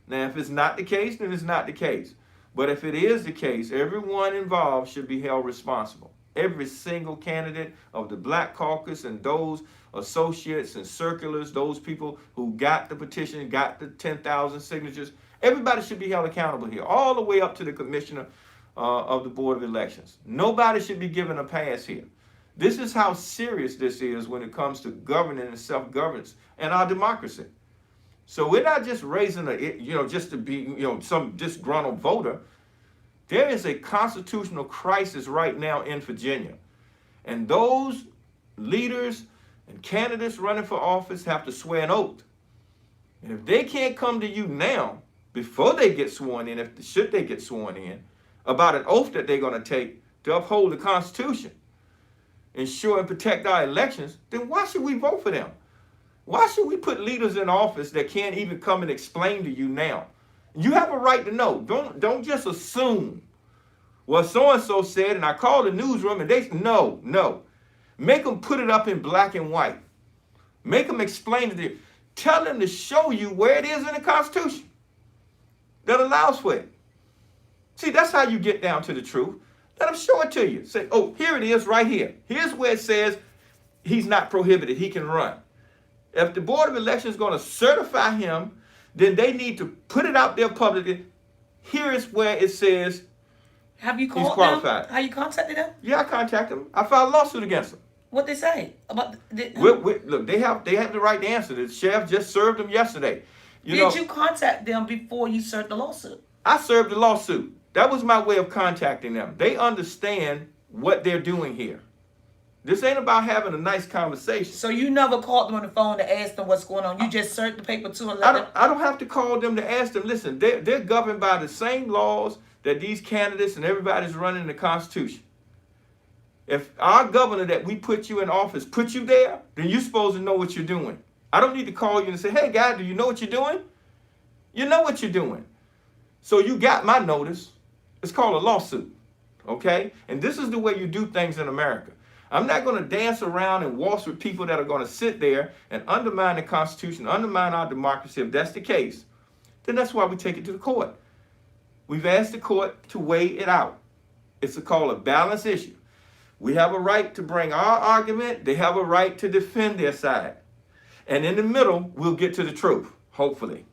Now, if it's not the case, then it's not the case. But if it is the case, everyone involved should be held responsible. Every single candidate of the Black Caucus and those associates and circulars, those people who got the petition, got the 10,000 signatures, everybody should be held accountable here, all the way up to the commissioner of the Board of Elections. Nobody should be given a pass here. This is how serious this is when it comes to governing and self-governance and our democracy. So we're not just raising just to be, some disgruntled voter. There is a constitutional crisis right now in Virginia. And those leaders and candidates running for office have to swear an oath. And if they can't come to you now, before they get sworn in, should they get sworn in, about an oath that they're going to take to uphold the Constitution, ensure and protect our elections, then why should we vote for them? Why should we put leaders in office that can't even come and explain to you now? You have a right to know. Don't just assume. Well, so-and-so said, and I called the newsroom, and they said, no. Make them put it up in black and white. Make them explain it to you. Tell them to show you where it is in the Constitution that allows for it. See, that's how you get down to the truth. Let them show it to you. Say, oh, here it is right here. Here's where it says he's not prohibited. He can run. If the Board of Elections is going to certify him, then they need to put it out there publicly. Here is where it says have you he's called qualified. them? Have you contacted them? Yeah, I contacted them. I filed a lawsuit against them. What they say about Look, they have the right to answer. The sheriff just served them yesterday. Did you contact them before you served the lawsuit? I served the lawsuit. That was my way of contacting them. They understand what they're doing here. This ain't about having a nice conversation. So you never called them on the phone to ask them what's going on. You just served the paper to and let them. I don't have to call them to ask them. Listen, they're governed by the same laws that these candidates and everybody's running the Constitution. If our governor that we put you in office put you there, then you're supposed to know what you're doing. I don't need to call you and say, hey, guy, do you know what you're doing? You know what you're doing. So you got my notice. It's called a lawsuit, okay? And this is the way you do things in America. I'm not going to dance around and waltz with people that are going to sit there and undermine the Constitution, undermine our democracy. If that's the case, then that's why we take it to the court. We've asked the court to weigh it out. It's called a balance issue. We have a right to bring our argument. They have a right to defend their side. And in the middle, we'll get to the truth, hopefully.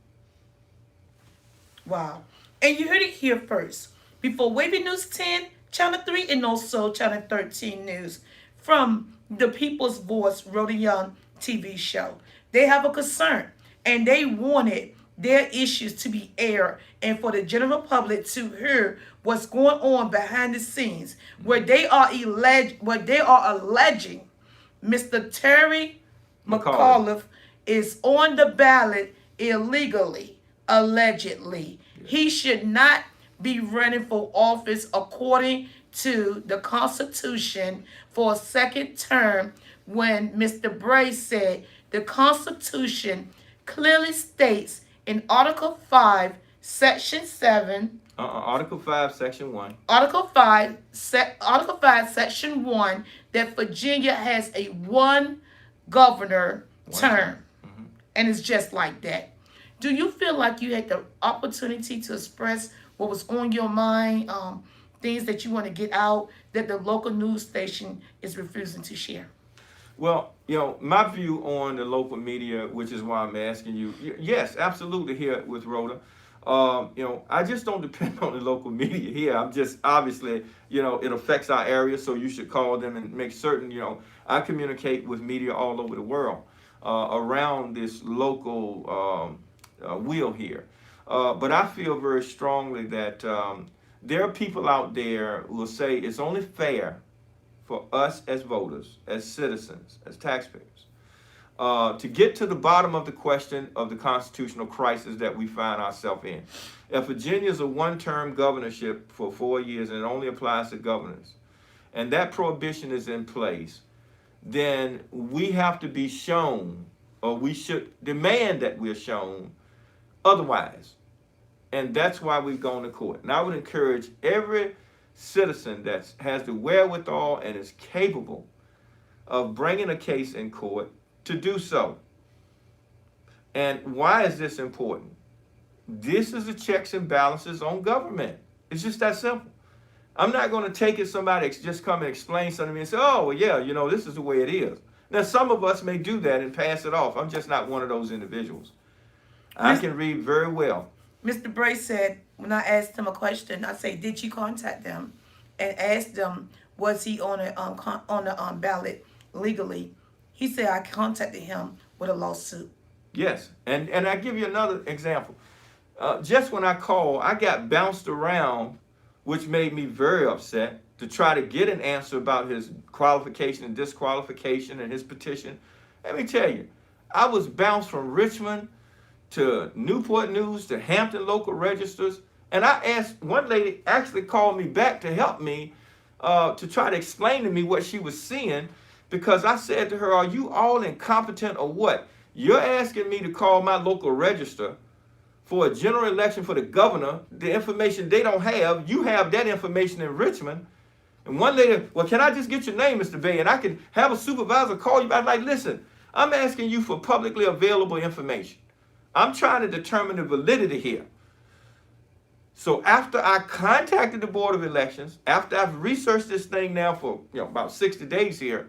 Wow. And you heard it here first. Before Wavy News 10, Channel 3, and also Channel 13 News from the People's Voice, RhodaYoungTV show. They have a concern, and they wanted their issues to be aired and for the general public to hear what's going on behind the scenes, where they are alleging Mr. Terry McAuliffe is on the ballot illegally, allegedly. Yeah. He should not be running for office according to the Constitution for a second term, when Mr. Bray said the Constitution clearly states in Article 5, Section 7. Article 5, Section 1. Article 5, Section 1, that Virginia has a one governor term. Mm-hmm. And it's just like that. Do you feel like you had the opportunity to express what was on your mind, things that you want to get out that the local news station is refusing to share? Well, my view on the local media, which is why I'm asking you, yes, absolutely here with Rhoda. I just don't depend on the local media here. I'm just, obviously, it affects our area, so you should call them and make certain, I communicate with media all over the world around this local wheel here. But I feel very strongly that there are people out there who will say it's only fair for us as voters, as citizens, as taxpayers, to get to the bottom of the question of the constitutional crisis that we find ourselves in. If Virginia is a one-term governorship for 4 years and it only applies to governors, and that prohibition is in place, then we have to be shown, or we should demand that we're shown otherwise. And that's why we've gone to court. And I would encourage every citizen that has the wherewithal and is capable of bringing a case in court to do so. And why is this important? This is the checks and balances on government. It's just that simple. I'm not going to take it somebody just come and explain something to me and say, oh, well, yeah, this is the way it is. Now, some of us may do that and pass it off. I'm just not one of those individuals. I can read very well. Mr. Bray said when I asked him a question, I say, "Did you contact them and ask them was he on a ballot legally?" He said, "I contacted him with a lawsuit." Yes, and I give you another example. Just when I called, I got bounced around, which made me very upset to try to get an answer about his qualification and disqualification and his petition. Let me tell you, I was bounced from Richmond to Newport News to Hampton local registers, and I asked, one lady actually called me back to help me to try to explain to me what she was seeing, because I said to her, "Are you all incompetent or what? You're asking me to call my local register for a general election for the governor, the information they don't have. You have that information in Richmond." And one lady, "Well, can I just get your name, Mr. Bay, and I can have a supervisor call you?" I'm like, "Listen, I'm asking you for publicly available information. I'm trying to determine the validity here." So after I contacted the Board of Elections, after I've researched this thing now for about 60 days here,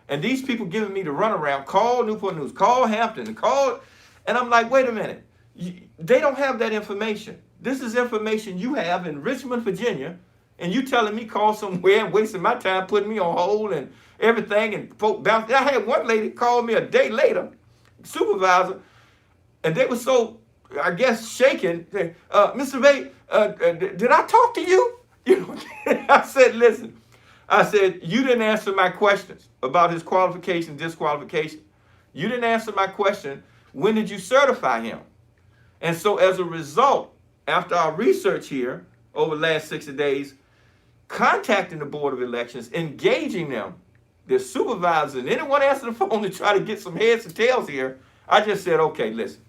and these people giving me the runaround, call Newport News, call Hampton, and I'm like, wait a minute. They don't have that information. This is information you have in Richmond, Virginia, and you telling me call somewhere and wasting my time, putting me on hold and everything, and folk bouncing. I had one lady call me a day later, supervisor, and they were so, I guess, shaken. "Mr. Bay, did I talk to you?" I said, "Listen," I said, "you didn't answer my questions about his qualification, disqualification. You didn't answer my question. When did you certify him?" And so as a result, after our research here over the last 60 days, contacting the Board of Elections, engaging them, their supervisors, and anyone answer the phone to try to get some heads and tails here, I just said, okay, listen,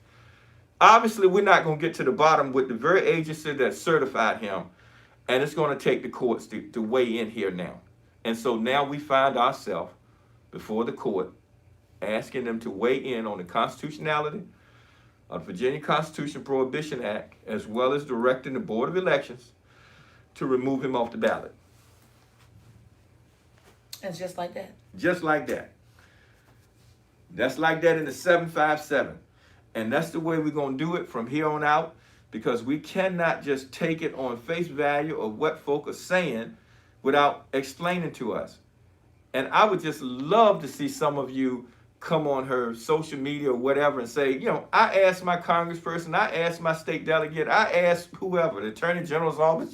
obviously we're not going to get to the bottom with the very agency that certified him, and it's going to take the courts to weigh in here now. And so now we find ourselves before the court asking them to weigh in on the constitutionality of the Virginia Constitution Prohibition Act, as well as directing the Board of Elections to remove him off the ballot. And just like that. Just like that. That's like that in the 757. And that's the way we're going to do it from here on out, because we cannot just take it on face value of what folk are saying without explaining to us. And I would just love to see some of you come on her social media or whatever and say, I asked my congressperson, I asked my state delegate, I asked whoever, the attorney general's office,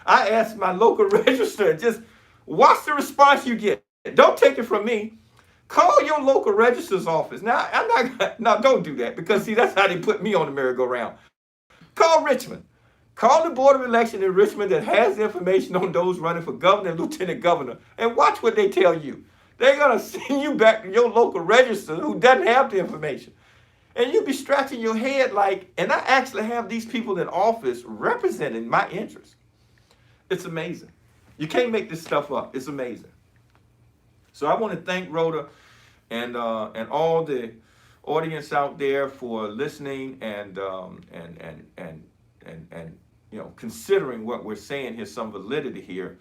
I asked my local register. Just watch the response you get. Don't take it from me. Call your local register's office. Now, don't do that, because see, that's how they put me on the merry-go-round. Call Richmond. Call the Board of Election in Richmond that has information on those running for governor and lieutenant governor, and watch what they tell you. They're going to send you back to your local register who doesn't have the information. And you be scratching your head like, and I actually have these people in office representing my interests. It's amazing. You can't make this stuff up. It's amazing. So I want to thank Rhoda and all the audience out there for listening and considering what we're saying. Here's some validity here,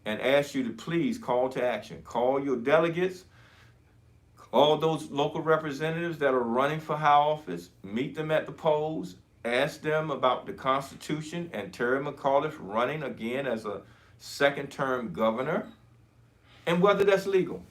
and ask you to please call to action. Call your delegates, call those local representatives that are running for high office, meet them at the polls, ask them about the Constitution and Terry McAuliffe running again as a second-term governor, and whether that's legal.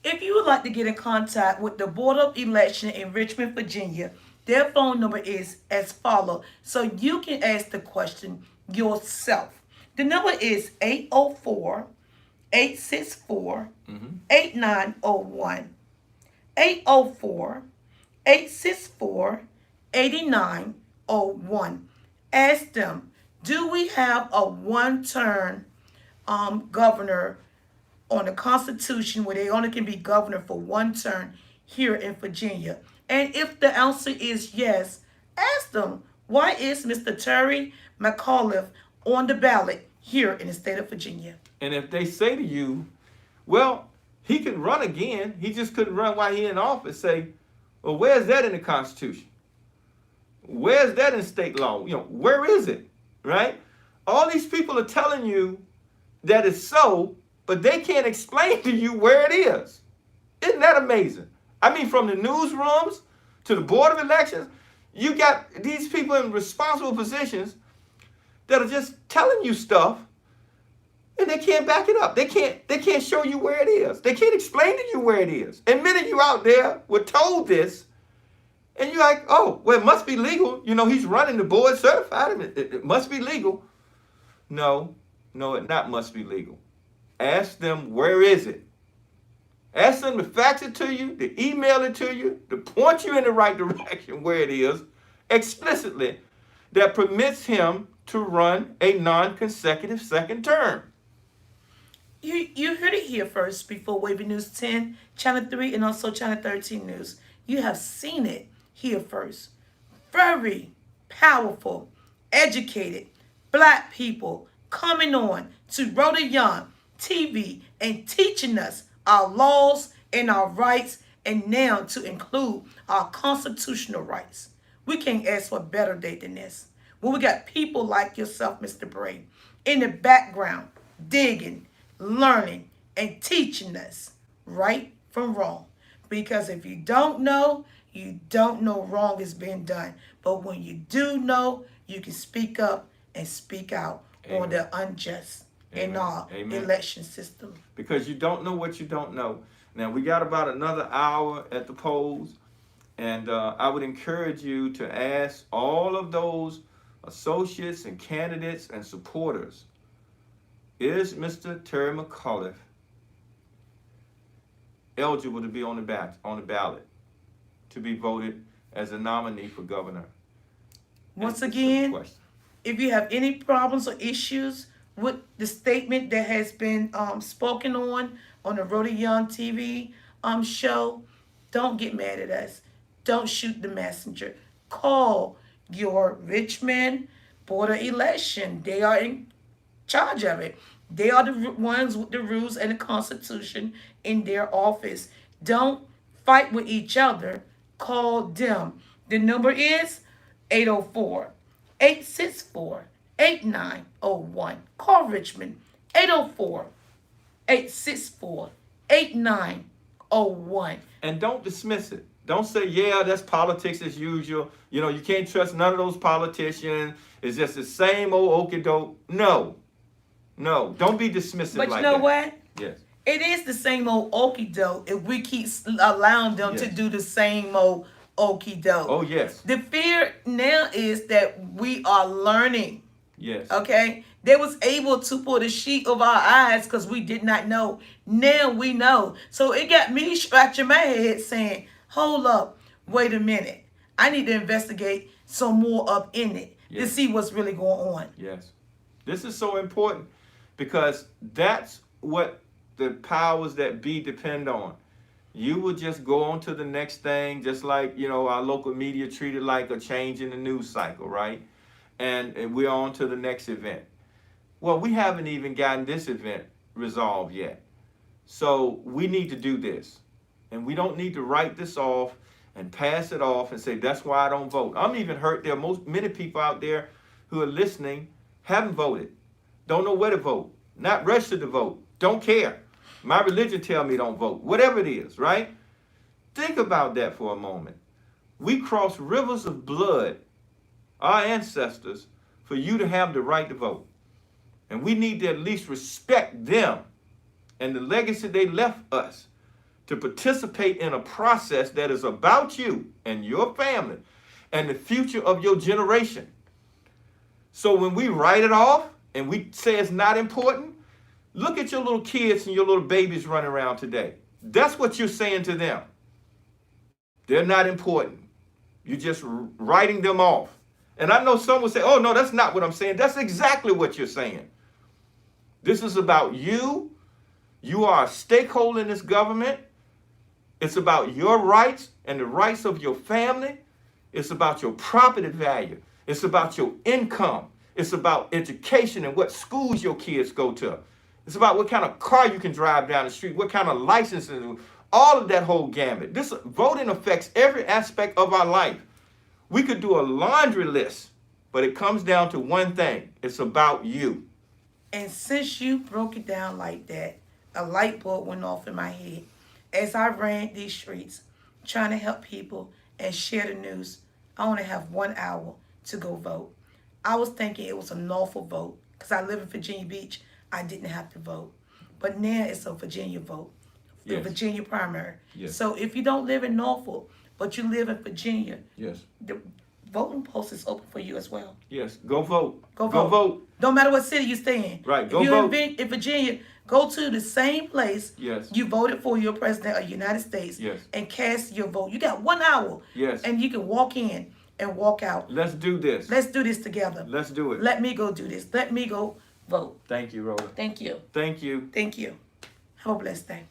If you would like to get in contact with the Board of Election in Richmond, Virginia, their phone number is as follows, so you can ask the question yourself. The number is 804-864-8901. 804-864-8901. Ask them, do we have a one-term governor on the Constitution where they only can be governor for one term here in Virginia? And if the answer is yes, ask them, why is Mr. Terry McAuliffe on the ballot here in the state of Virginia? And if they say to you, well, he can run again, he just couldn't run while he's in office, say, well, where's that in the Constitution? Where's that in state law? Where is it, right? All these people are telling you that it's so, but they can't explain to you where it is. Isn't that amazing? I mean, from the newsrooms to the Board of Elections, you got these people in responsible positions that are just telling you stuff and they can't back it up. They can't show you where it is. They can't explain to you where it is. And many of you out there were told this, and you're like, oh, well, it must be legal. You know, he's running, the board certified him. It must be legal. No, it not must be legal. Ask them, where is it? Ask them to fax it to you, to email it to you, to point you in the right direction where it is, explicitly, that permits him to run a non-consecutive second term. You heard it here first before Wavy News 10, Channel 3, and also Channel 13 News. You have seen it here first. Very powerful, educated black people coming on to Rhoda Young TV and teaching us our laws and our rights, and now to include our constitutional rights. We can't ask for a better day than this. When we got people like yourself, Mr. Bray, in the background, digging, learning, and teaching us right from wrong. Because if you don't know, you don't know wrong is being done. But when you do know, you can speak up and speak out on the unjust in our election system. Because you don't know what you don't know. Now, we got about another hour at the polls, and I would encourage you to ask all of those associates and candidates and supporters, is Mr. Terry McAuliffe eligible to be on the ballot to be voted as a nominee for governor? Once again, if you have any problems or issues with the statement that has been spoken on the Rhoda Young TV show, don't get mad at us. Don't shoot the messenger. Call your Richmond Board of Election. They are in charge of it. They are the ones with the rules and the Constitution in their office. Don't fight with each other. Call them. The number is 804-864-8901. Call Richmond, 804-864-8901. And don't dismiss it. Don't say, yeah, that's politics as usual. You know, you can't trust none of those politicians. It's just the same old okie doke. No, don't be dismissive like that. But you know what? Yes. It is the same old okie doke if we keep allowing them to do the same old okie doke. Oh, yes. The fear now is that we are learning. Yes. Okay? They was able to put a sheet over our eyes because we did not know. Now we know. So it got me scratching my head saying, hold up, wait a minute. I need to investigate some more up in it to see what's really going on. Yes. This is so important because that's what the powers that be depend on. You will just go on to the next thing, just like, you know, our local media treated like a change in the news cycle, right? And we're on to the next event. Well, we haven't even gotten this event resolved yet. So we need to do this. And we don't need to write this off and pass it off and say, that's why I don't vote. I'm even hurt. There are many people out there who are listening, haven't voted, don't know where to vote, not registered to vote, don't care. My religion tell me don't vote, whatever it is, right? Think about that for a moment. We crossed rivers of blood, our ancestors, for you to have the right to vote. And we need to at least respect them and the legacy they left us to participate in a process that is about you and your family and the future of your generation. So when we write it off and we say it's not important, look at your little kids and your little babies running around today. That's what you're saying to them. They're not important. You're just writing them off. And I know some will say, oh, no, that's not what I'm saying. That's exactly what you're saying. This is about you. You are a stakeholder in this government. It's about your rights and the rights of your family. It's about your property value. It's about your income. It's about education and what schools your kids go to. It's about what kind of car you can drive down the street, what kind of licenses, all of that whole gamut. This voting affects every aspect of our life. We could do a laundry list, but it comes down to one thing. It's about you. And since you broke it down like that, a light bulb went off in my head. As I ran these streets, trying to help people and share the news, I only have 1 hour to go vote. I was thinking it was a Norfolk vote because I live in Virginia Beach. I didn't have to vote. But now it's a Virginia vote, the Yes. Virginia primary. Yes. So if you don't live in Norfolk, but you live in Virginia, Yes. the voting post is open for you as well. Yes. Go vote. Go Go vote. vote. Don't matter what city you stay in. Right, If go you're vote. in Virginia, go to the same place Yes. you voted for your president of the United States Yes. and cast your vote. You got 1 hour. Yes. And you can walk in and walk out. Let's do this. Let's do this together. Let's do it. Let me go do this. Let me go vote. Thank you, Rhoda. Thank you. Thank you. Thank you. Have a blessed day.